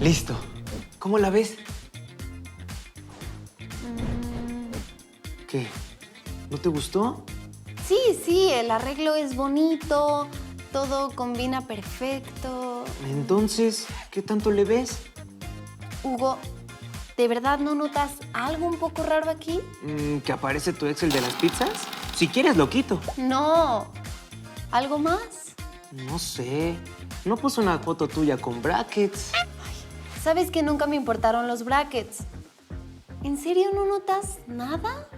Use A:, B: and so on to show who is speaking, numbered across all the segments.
A: Listo. ¿Cómo la ves? ¿Qué? ¿No te gustó?
B: Sí, el arreglo es bonito, todo combina perfecto.
A: Entonces, ¿qué tanto le ves?
B: Hugo, ¿de verdad no notas algo un poco raro aquí?
A: ¿Que aparece tu ex el de las pizzas? Si quieres, lo quito.
B: No. ¿Algo más?
A: No sé. ¿No puso una foto tuya con brackets?
B: Sabes que nunca me importaron los brackets. ¿En serio no notas nada?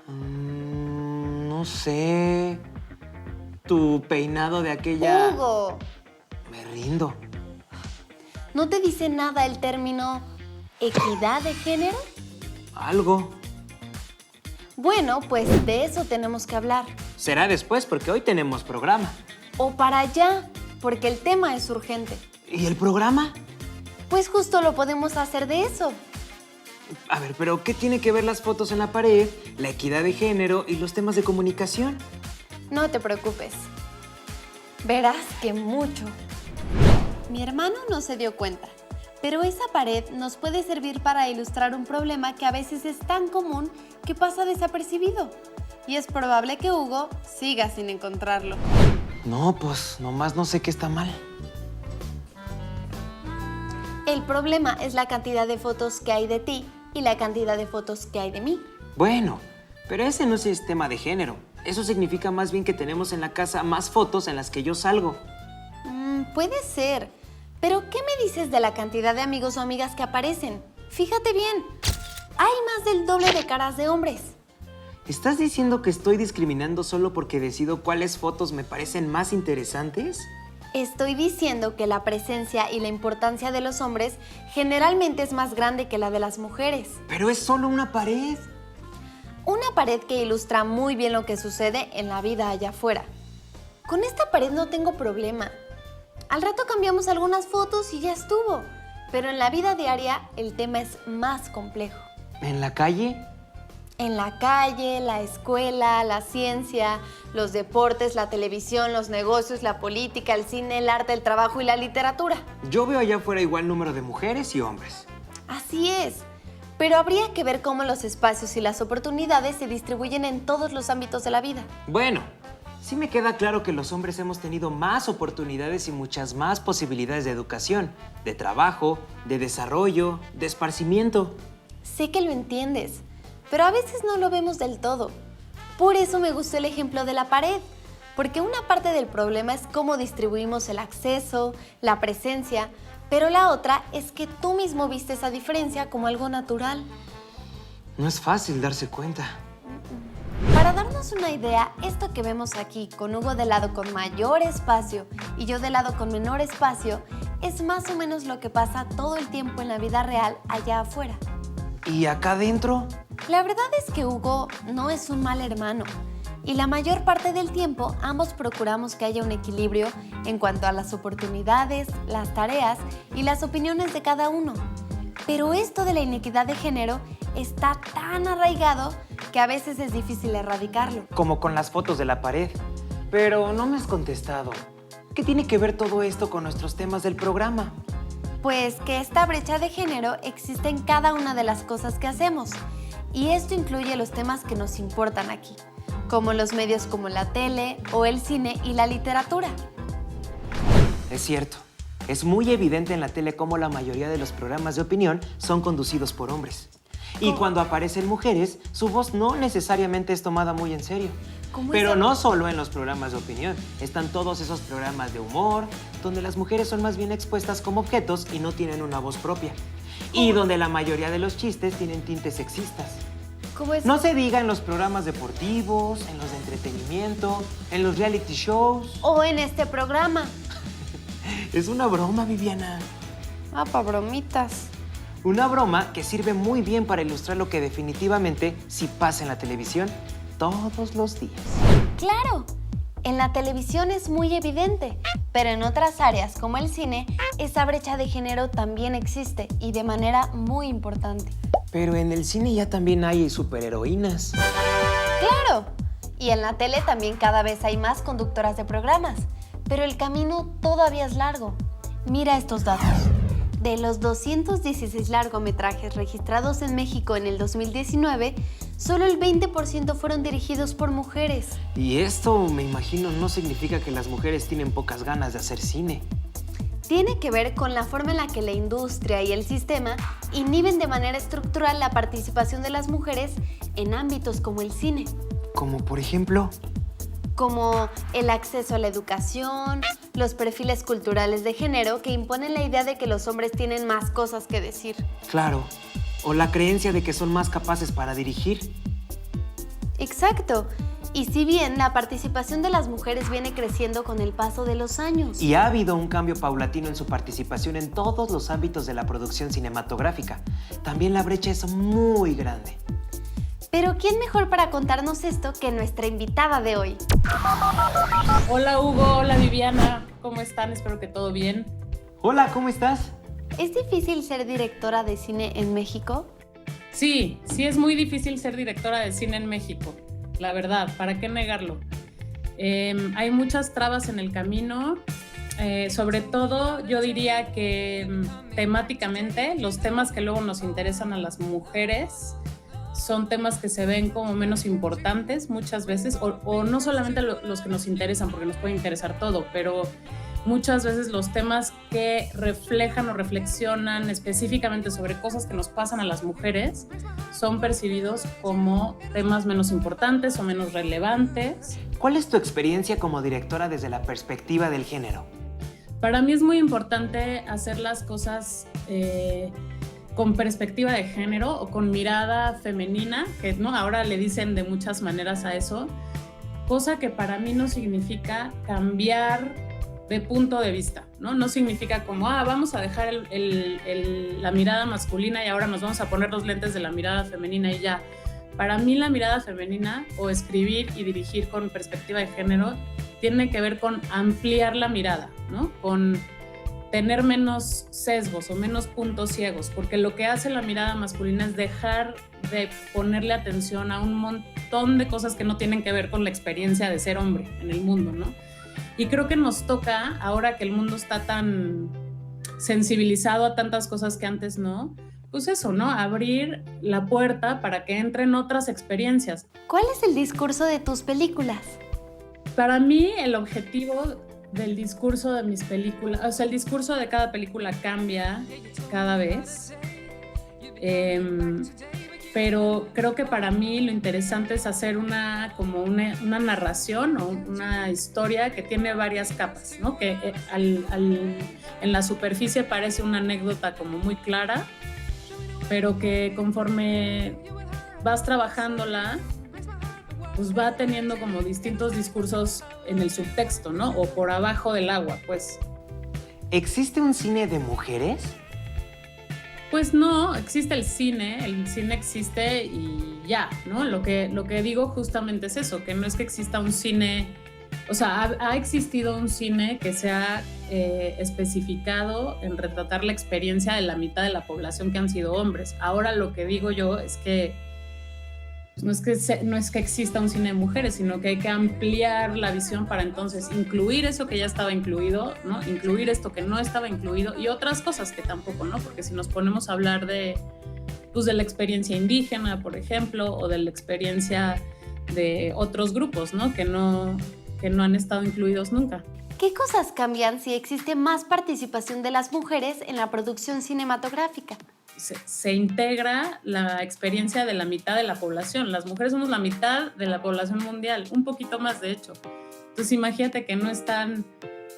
A: No sé. Tu peinado de aquella...
B: Hugo,
A: Me rindo.
B: ¿no te dice nada el término equidad de género?
A: Algo.
B: Bueno, pues de eso tenemos que hablar.
A: Será después porque hoy tenemos programa.
B: O para allá, porque el tema es urgente.
A: ¿Y el programa?
B: Pues justo lo podemos hacer de eso.
A: A ver, pero ¿qué tiene que ver las fotos en la pared, la equidad de género y los temas de comunicación?
B: No te preocupes. Verás que mucho. Mi hermano no se dio cuenta, pero esa pared nos puede servir para ilustrar un problema que a veces es tan común que pasa desapercibido. Y es probable que Hugo siga sin encontrarlo.
A: No, pues nomás no sé qué está mal.
B: El problema es la cantidad de fotos que hay de ti y la cantidad de fotos que hay de mí.
A: Bueno, pero ese no es tema de género. Eso significa más bien que tenemos en la casa más fotos en las que yo salgo.
B: Puede ser, pero ¿qué me dices de la cantidad de amigos o amigas que aparecen? Fíjate bien, hay más del doble de caras de hombres.
A: ¿Estás diciendo que estoy discriminando solo porque decido cuáles fotos me parecen más interesantes?
B: Estoy diciendo que la presencia y la importancia de los hombres generalmente es más grande que la de las mujeres.
A: Pero es solo una pared.
B: Una pared que ilustra muy bien lo que sucede en la vida allá afuera. Con esta pared no tengo problema. Al rato cambiamos algunas fotos y ya estuvo. Pero en la vida diaria el tema es más complejo.
A: ¿En la calle?
B: En la calle, la escuela, la ciencia, los deportes, la televisión, los negocios, la política, el cine, el arte, el trabajo y la literatura.
A: Yo veo allá afuera igual número de mujeres y hombres.
B: Así es. Pero habría que ver cómo los espacios y las oportunidades se distribuyen en todos los ámbitos de la vida.
A: Bueno, sí me queda claro que los hombres hemos tenido más oportunidades y muchas más posibilidades de educación, de trabajo, de desarrollo, de esparcimiento.
B: Sé que lo entiendes, pero a veces no lo vemos del todo. Por eso me gustó el ejemplo de la pared, porque una parte del problema es cómo distribuimos el acceso, la presencia, pero la otra es que tú mismo viste esa diferencia como algo natural.
A: No es fácil darse cuenta.
B: Para darnos una idea, esto que vemos aquí, con Hugo de lado con mayor espacio y yo de lado con menor espacio, es más o menos lo que pasa todo el tiempo en la vida real allá afuera.
A: ¿Y acá adentro?
B: La verdad es que Hugo no es un mal hermano y la mayor parte del tiempo ambos procuramos que haya un equilibrio en cuanto a las oportunidades, las tareas y las opiniones de cada uno. Pero esto de la inequidad de género está tan arraigado que a veces es difícil erradicarlo.
A: Como con las fotos de la pared. Pero no me has contestado. ¿Qué tiene que ver todo esto con nuestros temas del programa?
B: Pues que esta brecha de género existe en cada una de las cosas que hacemos. Y esto incluye los temas que nos importan aquí, como los medios como la tele o el cine y la literatura.
A: Es cierto. Es muy evidente en la tele cómo la mayoría de los programas de opinión son conducidos por hombres. Y cuando aparecen mujeres, su voz no necesariamente es tomada muy en serio. Pero no solo en los programas de opinión. Están todos esos programas de humor, donde las mujeres son más bien expuestas como objetos y no tienen una voz propia. Y donde la mayoría de los chistes tienen tintes sexistas. No se diga en los programas deportivos, en los de entretenimiento, en los reality shows.
B: O en este programa.
A: Es una broma, Viviana.
B: Ah, pa' bromitas.
A: Una broma que sirve muy bien para ilustrar lo que definitivamente sí pasa en la televisión todos los días.
B: ¡Claro! En la televisión es muy evidente, pero en otras áreas como el cine, esa brecha de género también existe y de manera muy importante.
A: Pero en el cine ya también hay superheroínas.
B: ¡Claro! Y en la tele también cada vez hay más conductoras de programas, pero el camino todavía es largo. Mira estos datos. De los 216 largometrajes registrados en México en el 2019, solo el 20% fueron dirigidos por mujeres.
A: Y esto, me imagino, no significa que las mujeres tienen pocas ganas de hacer cine.
B: Tiene que ver con la forma en la que la industria y el sistema inhiben de manera estructural la participación de las mujeres en ámbitos como el cine.
A: Como por ejemplo...
B: Como el acceso a la educación, los perfiles culturales de género que imponen la idea de que los hombres tienen más cosas que decir.
A: Claro, o la creencia de que son más capaces para dirigir.
B: Exacto. Y si bien la participación de las mujeres viene creciendo con el paso de los años.
A: Y ha habido un cambio paulatino en su participación en todos los ámbitos de la producción cinematográfica. También la brecha es muy grande.
B: Pero ¿quién mejor para contarnos esto que nuestra invitada de hoy?
C: Hola Hugo, hola Viviana, ¿cómo están? Espero que todo bien.
A: Hola, ¿cómo estás?
B: ¿Es difícil ser directora de cine en México?
C: Sí es muy difícil ser directora de cine en México, la verdad, ¿para qué negarlo? Hay muchas trabas en el camino, sobre todo yo diría que temáticamente los temas que luego nos interesan a las mujeres son temas que se ven como menos importantes muchas veces, o no solamente los que nos interesan, porque nos puede interesar todo, pero muchas veces los temas que reflejan o reflexionan específicamente sobre cosas que nos pasan a las mujeres son percibidos como temas menos importantes o menos relevantes.
A: ¿Cuál es tu experiencia como directora desde la perspectiva del género?
C: Para mí es muy importante hacer las cosas con perspectiva de género o con mirada femenina, que ¿no? Ahora le dicen de muchas maneras a eso, cosa que para mí no significa cambiar de punto de vista, ¿no? No significa como, vamos a dejar la mirada masculina y ahora nos vamos a poner los lentes de la mirada femenina y ya. Para mí la mirada femenina o escribir y dirigir con perspectiva de género tiene que ver con ampliar la mirada, ¿no? Con tener menos sesgos o menos puntos ciegos, porque lo que hace la mirada masculina es dejar de ponerle atención a un montón de cosas que no tienen que ver con la experiencia de ser hombre en el mundo, ¿no? Y creo que nos toca, ahora que el mundo está tan sensibilizado a tantas cosas que antes no, pues eso, ¿no? Abrir la puerta para que entren otras experiencias.
B: ¿Cuál es el discurso de tus películas?
C: Para mí, el objetivo del discurso de mis películas, o sea, el discurso de cada película cambia cada vez, pero creo que para mí lo interesante es hacer una narración o una historia que tiene varias capas, ¿no? Que en la superficie parece una anécdota como muy clara, pero que conforme vas trabajándola, pues va teniendo como distintos discursos en el subtexto, ¿no? O por abajo del agua, pues.
A: ¿Existe un cine de mujeres?
C: Pues no, existe el cine existe y ya, ¿no? Lo que digo justamente es eso, que no es que exista un cine, o sea, ha existido un cine que se ha especificado en retratar la experiencia de la mitad de la población que han sido hombres. Ahora lo que digo yo es que no es que exista un cine de mujeres, sino que hay que ampliar la visión para entonces incluir eso que ya estaba incluido, ¿no? Incluir esto que no estaba incluido y otras cosas que tampoco, ¿no? Porque si nos ponemos a hablar de la experiencia indígena, por ejemplo, o de la experiencia de otros grupos, ¿no? Que no han estado incluidos nunca.
B: ¿Qué cosas cambian si existe más participación de las mujeres en la producción cinematográfica?
C: Se integra la experiencia de la mitad de la población. Las mujeres somos la mitad de la población mundial, un poquito más de hecho. Entonces imagínate que no están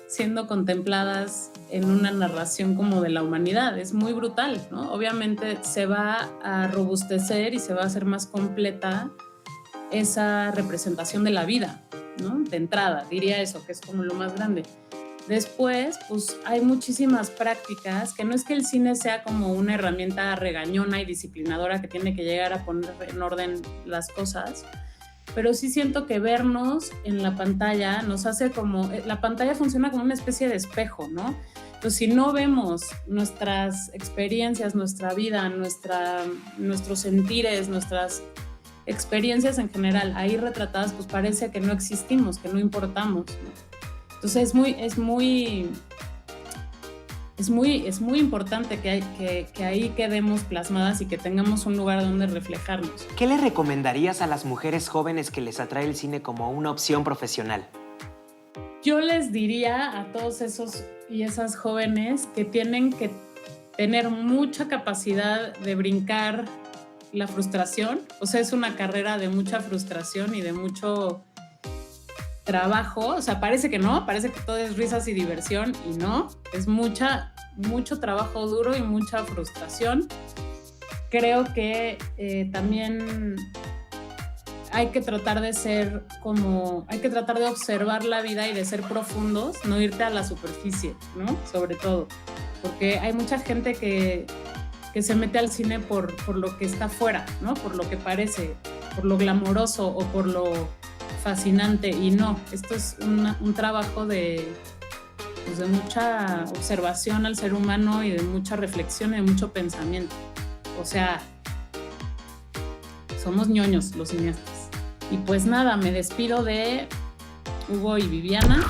C: siendo contempladas en una narración como de la humanidad. Es muy brutal, ¿no? Obviamente se va a robustecer y se va a hacer más completa esa representación de la vida, ¿no? De entrada, diría eso, que es como lo más grande. Después, pues hay muchísimas prácticas, que no es que el cine sea como una herramienta regañona y disciplinadora que tiene que llegar a poner en orden las cosas, pero sí siento que vernos en la pantalla nos hace como, la pantalla funciona como una especie de espejo, ¿no? Entonces, si no vemos nuestras experiencias, nuestra vida, nuestros sentires, nuestras experiencias en general ahí retratadas, pues parece que no existimos, que no importamos, ¿no? Entonces es muy es muy importante que ahí quedemos plasmadas y que tengamos un lugar donde reflejarnos.
A: ¿Qué le recomendarías a las mujeres jóvenes que les atrae el cine como una opción profesional?
C: Yo les diría a todos esos y esas jóvenes que tienen que tener mucha capacidad de brincar la frustración. O sea, es una carrera de mucha frustración y de mucho trabajo. O sea, parece que no, parece que todo es risas y diversión, y no, es mucho trabajo duro y mucha frustración. Creo que también hay que tratar de observar la vida y de ser profundos, no irte a la superficie, ¿no? Sobre todo, porque hay mucha gente que se mete al cine por lo que está afuera, ¿no? Por lo que parece, por lo glamoroso o por lo fascinante, y no, esto es un trabajo de mucha observación al ser humano y de mucha reflexión y de mucho pensamiento. O sea, somos ñoños los cineastas. Y pues nada, me despido de Hugo y Viviana.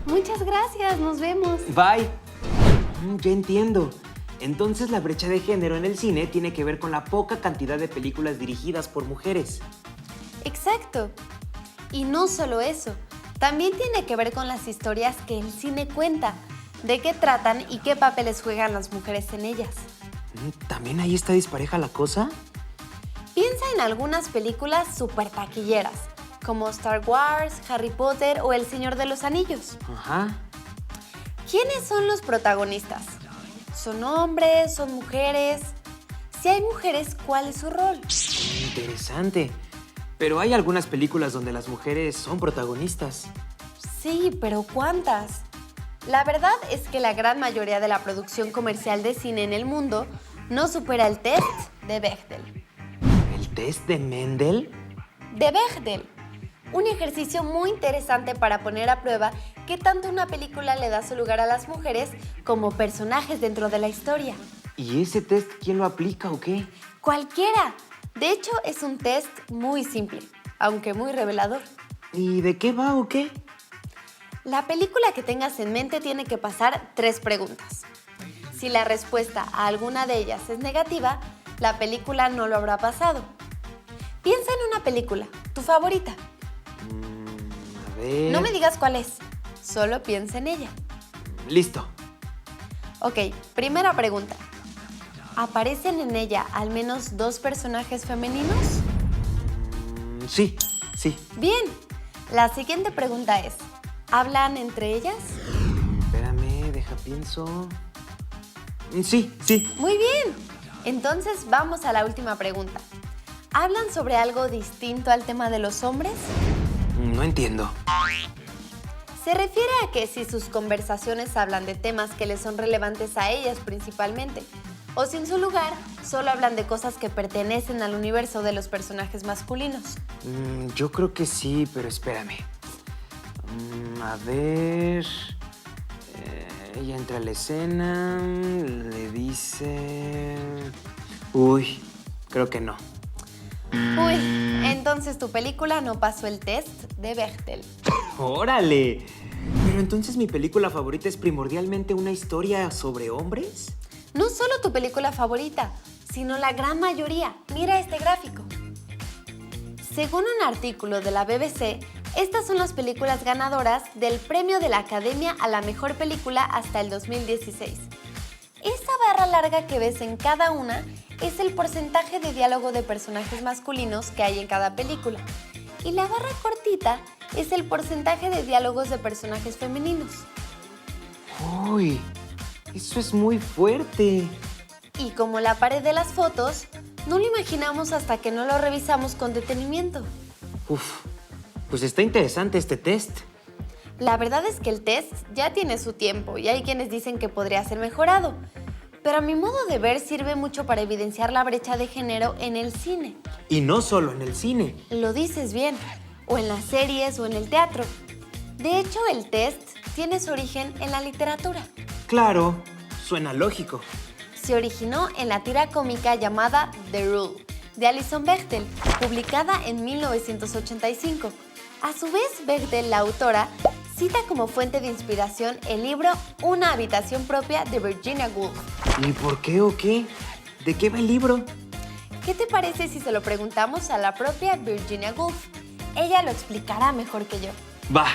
B: Muchas gracias, nos vemos.
A: Bye. Ya entiendo. Entonces la brecha de género en el cine tiene que ver con la poca cantidad de películas dirigidas por mujeres.
B: Exacto. Y no solo eso, también tiene que ver con las historias que el cine cuenta, de qué tratan y qué papeles juegan las mujeres en ellas.
A: ¿También ahí está dispareja la cosa?
B: Piensa en algunas películas súper taquilleras, como Star Wars, Harry Potter o El Señor de los Anillos.
A: Ajá.
B: ¿Quiénes son los protagonistas? ¿Son hombres? ¿Son mujeres? Si hay mujeres, ¿cuál es su rol?
A: Interesante. Pero hay algunas películas donde las mujeres son protagonistas.
B: Sí, pero ¿cuántas? La verdad es que la gran mayoría de la producción comercial de cine en el mundo no supera el test de Bechdel.
A: ¿El test de Mendel?
B: De Bechdel. Un ejercicio muy interesante para poner a prueba qué tanto una película le da su lugar a las mujeres como personajes dentro de la historia.
A: ¿Y ese test quién lo aplica o qué?
B: ¡Cualquiera! De hecho, es un test muy simple, aunque muy revelador.
A: ¿Y de qué va o qué?
B: La película que tengas en mente tiene que pasar 3 preguntas. Si la respuesta a alguna de ellas es negativa, la película no lo habrá pasado. Piensa en una película, tu favorita.
A: A ver...
B: No me digas cuál es, solo piensa en ella.
A: Listo.
B: Ok, primera pregunta. ¿Aparecen en ella al menos 2 personajes femeninos?
A: Sí.
B: Bien, la siguiente pregunta es, ¿hablan entre ellas?
A: Espérame, pienso... Sí.
B: Muy bien, entonces vamos a la última pregunta. ¿Hablan sobre algo distinto al tema de los hombres?
A: No entiendo.
B: Se refiere a que si sus conversaciones hablan de temas que les son relevantes a ellas principalmente, o si en su lugar solo hablan de cosas que pertenecen al universo de los personajes masculinos.
A: Yo creo que sí, pero espérame. A ver... ella entra a la escena, le dice... Uy, creo que no.
B: Uy, entonces tu película no pasó el test de Bechdel.
A: ¡Órale! Pero entonces mi película favorita es primordialmente una historia sobre hombres.
B: No solo tu película favorita, sino la gran mayoría. Mira este gráfico. Según un artículo de la BBC, estas son las películas ganadoras del premio de la Academia a la mejor película hasta el 2016. Esta barra larga que ves en cada una es el porcentaje de diálogo de personajes masculinos que hay en cada película. Y la barra cortita es el porcentaje de diálogos de personajes femeninos.
A: Uy, eso es muy fuerte.
B: Y como la pared de las fotos, no lo imaginamos hasta que no lo revisamos con detenimiento.
A: Pues está interesante este test.
B: La verdad es que el test ya tiene su tiempo y hay quienes dicen que podría ser mejorado. Pero a mi modo de ver sirve mucho para evidenciar la brecha de género en el cine.
A: Y no solo en el cine.
B: Lo dices bien, o en las series o en el teatro. De hecho, el test tiene su origen en la literatura.
A: Claro, suena lógico.
B: Se originó en la tira cómica llamada The Rule, de Alison Bechdel, publicada en 1985. A su vez, Bechdel, la autora, Cita como fuente de inspiración el libro Una habitación propia de Virginia Woolf.
A: ¿Y por qué o qué? ¿De qué va el libro?
B: ¿Qué te parece si se lo preguntamos a la propia Virginia Woolf? Ella lo explicará mejor que yo.
A: Va.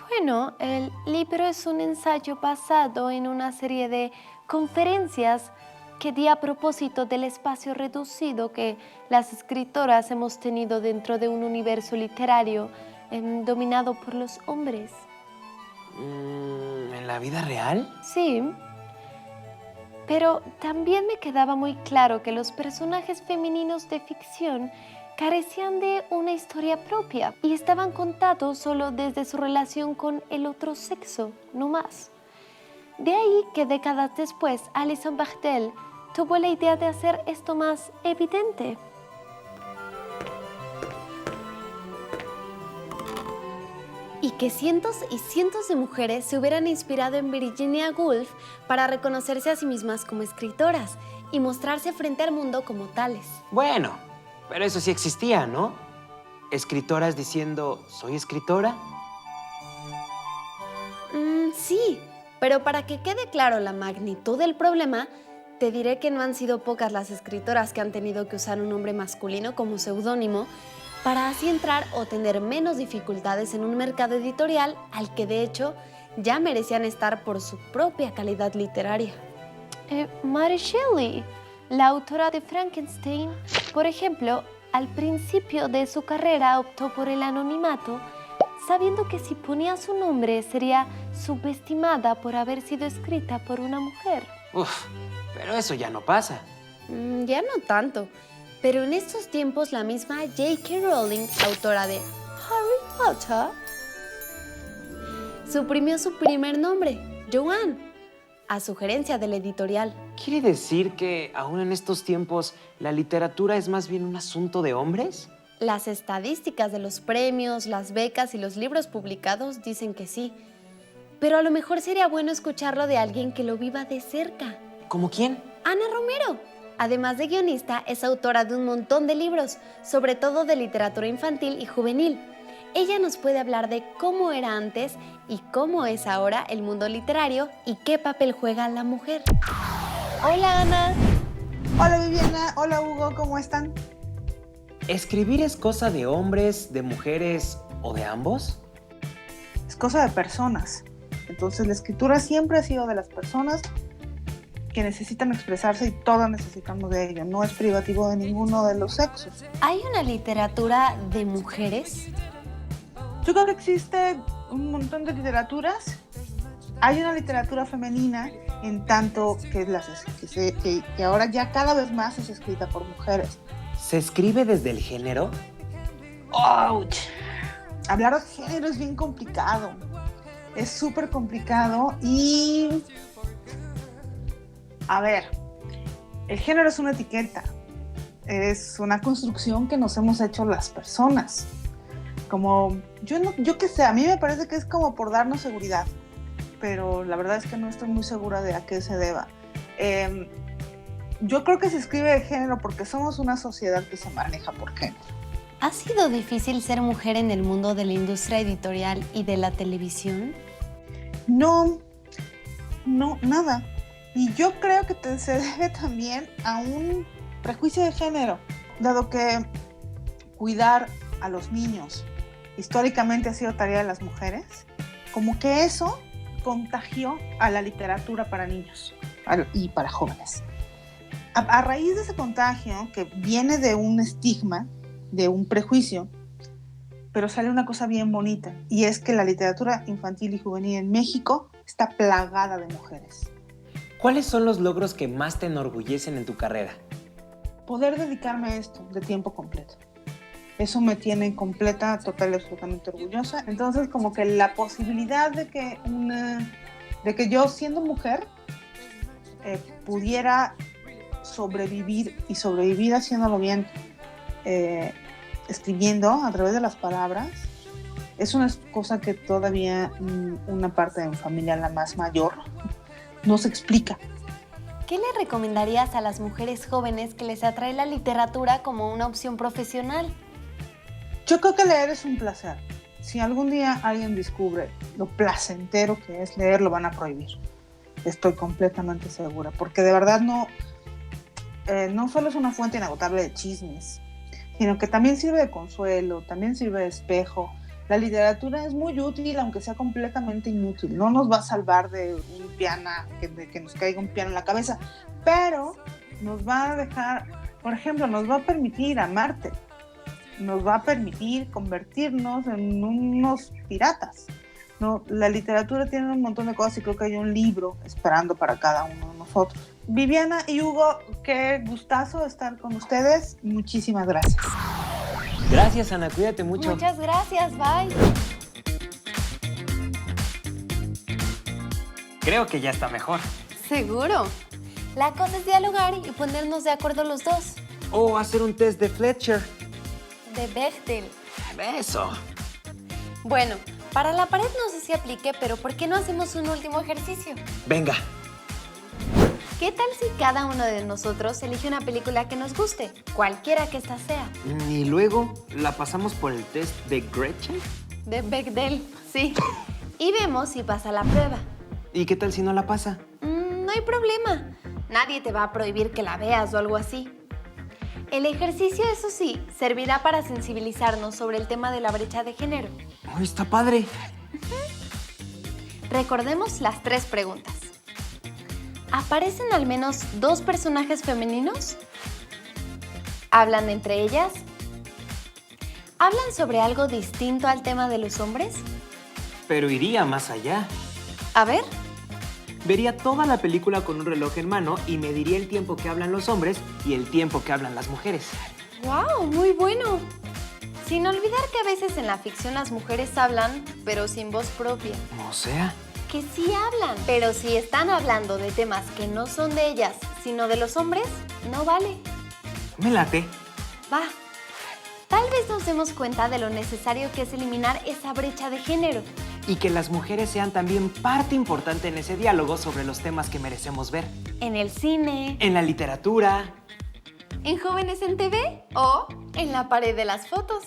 B: Bueno, el libro es un ensayo basado en una serie de conferencias que di a propósito del espacio reducido que las escritoras hemos tenido dentro de un universo literario dominado por los hombres.
A: ¿En la vida real?
B: Sí, pero también me quedaba muy claro que los personajes femeninos de ficción carecían de una historia propia y estaban contados solo desde su relación con el otro sexo, no más. De ahí que décadas después Alison Bechdel tuvo la idea de hacer esto más evidente. Y que cientos y cientos de mujeres se hubieran inspirado en Virginia Woolf para reconocerse a sí mismas como escritoras y mostrarse frente al mundo como tales.
A: Bueno, pero eso sí existía, ¿no? Escritoras diciendo, ¿soy escritora?
B: Sí, pero para que quede claro la magnitud del problema, te diré que no han sido pocas las escritoras que han tenido que usar un nombre masculino como seudónimo para así entrar o tener menos dificultades en un mercado editorial al que de hecho ya merecían estar por su propia calidad literaria. Mary Shelley, la autora de Frankenstein, por ejemplo, al principio de su carrera optó por el anonimato, sabiendo que si ponía su nombre sería subestimada por haber sido escrita por una mujer.
A: Uf, pero eso ya no pasa.
B: Ya no tanto. Pero en estos tiempos la misma J.K. Rowling, autora de Harry Potter, suprimió su primer nombre, Joanne, a sugerencia del editorial.
A: ¿Quiere decir que aún en estos tiempos la literatura es más bien un asunto de hombres?
B: Las estadísticas de los premios, las becas y los libros publicados dicen que sí. Pero a lo mejor sería bueno escucharlo de alguien que lo viva de cerca.
A: ¿Cómo quién?
B: Ana Romero. Además de guionista, es autora de un montón de libros, sobre todo de literatura infantil y juvenil. Ella nos puede hablar de cómo era antes y cómo es ahora el mundo literario y qué papel juega la mujer. Hola, Ana.
D: Hola, Viviana. Hola, Hugo. ¿Cómo están?
A: ¿Escribir es cosa de hombres, de mujeres o de ambos?
D: Es cosa de personas. Entonces, la escritura siempre ha sido de las personas que necesitan expresarse y todas necesitamos de ello. No es privativo de ninguno de los sexos.
B: ¿Hay una literatura de mujeres?
D: Yo creo que existe un montón de literaturas. Hay una literatura femenina en tanto que ahora ya cada vez más es escrita por mujeres.
A: ¿Se escribe desde el género?
D: ¡Ouch! Hablar de género es bien complicado. Es súper complicado y... A ver, el género es una etiqueta, es una construcción que nos hemos hecho las personas. Como, yo qué sé, a mí me parece que es como por darnos seguridad, pero la verdad es que no estoy muy segura de a qué se deba. Yo creo que se escribe de género porque somos una sociedad que se maneja por género.
B: ¿Ha sido difícil ser mujer en el mundo de la industria editorial y de la televisión?
D: No, nada. Y yo creo que se debe también a un prejuicio de género, dado que cuidar a los niños históricamente ha sido tarea de las mujeres, como que eso contagió a la literatura para niños y para jóvenes. A raíz de ese contagio, que viene de un estigma, de un prejuicio, pero sale una cosa bien bonita, y es que la literatura infantil y juvenil en México está plagada de mujeres.
A: ¿Cuáles son los logros que más te enorgullecen en tu carrera?
D: Poder dedicarme a esto de tiempo completo. Eso me tiene completa, total y absolutamente orgullosa. Entonces, como que la posibilidad de que yo, siendo mujer, pudiera sobrevivir y sobrevivir haciéndolo bien, escribiendo a través de las palabras, es una cosa que todavía una parte de mi familia, la más mayor, no se explica.
B: ¿Qué le recomendarías a las mujeres jóvenes que les atrae la literatura como una opción profesional?
D: Yo creo que leer es un placer. si algún día alguien descubre lo placentero que es leer, lo van a prohibir. Estoy completamente segura, porque de verdad no solo es una fuente inagotable de chismes, sino que también sirve de consuelo, también sirve de espejo. La literatura es muy útil, aunque sea completamente inútil. No nos va a salvar de un piano, de que nos caiga un piano en la cabeza, pero nos va a dejar, por ejemplo, nos va a permitir amarte, nos va a permitir convertirnos en unos piratas. No, la literatura tiene un montón de cosas y creo que hay un libro esperando para cada uno de nosotros. Viviana y Hugo, qué gustazo estar con ustedes. Muchísimas gracias.
A: Gracias, Ana, cuídate mucho.
B: Muchas gracias, bye.
A: Creo que ya está mejor.
B: Seguro. La cosa es dialogar y ponernos de acuerdo los dos.
A: O hacer un test de Fletcher.
B: De Bechdel.
A: Eso.
B: Bueno, para la pared no sé si aplique, pero ¿por qué no hacemos un último ejercicio?
A: Venga.
B: ¿Qué tal si cada uno de nosotros elige una película que nos guste, cualquiera que ésta sea?
A: Y luego la pasamos por el test de Gretchen.
B: De Bechdel, sí. Y vemos si pasa la prueba.
A: ¿Y qué tal si no la pasa?
B: No hay problema. Nadie te va a prohibir que la veas o algo así. El ejercicio, eso sí, servirá para sensibilizarnos sobre el tema de la brecha de género.
A: ¡Ay, está padre!
B: Recordemos las 3 preguntas. ¿Aparecen al menos 2 personajes femeninos? ¿Hablan entre ellas? ¿Hablan sobre algo distinto al tema de los hombres?
A: Pero iría más allá.
B: A ver.
A: Vería toda la película con un reloj en mano y mediría el tiempo que hablan los hombres y el tiempo que hablan las mujeres.
B: ¡Wow! Muy bueno. Sin olvidar que a veces en la ficción las mujeres hablan, pero sin voz propia.
A: O sea...
B: Que sí hablan, pero si están hablando de temas que no son de ellas, sino de los hombres, no vale.
A: Me late.
B: Va. Tal vez nos demos cuenta de lo necesario que es eliminar esa brecha de género.
A: Y que las mujeres sean también parte importante en ese diálogo sobre los temas que merecemos ver.
B: En el cine,
A: En la literatura.
B: en Jóvenes en TV o en la pared de las fotos.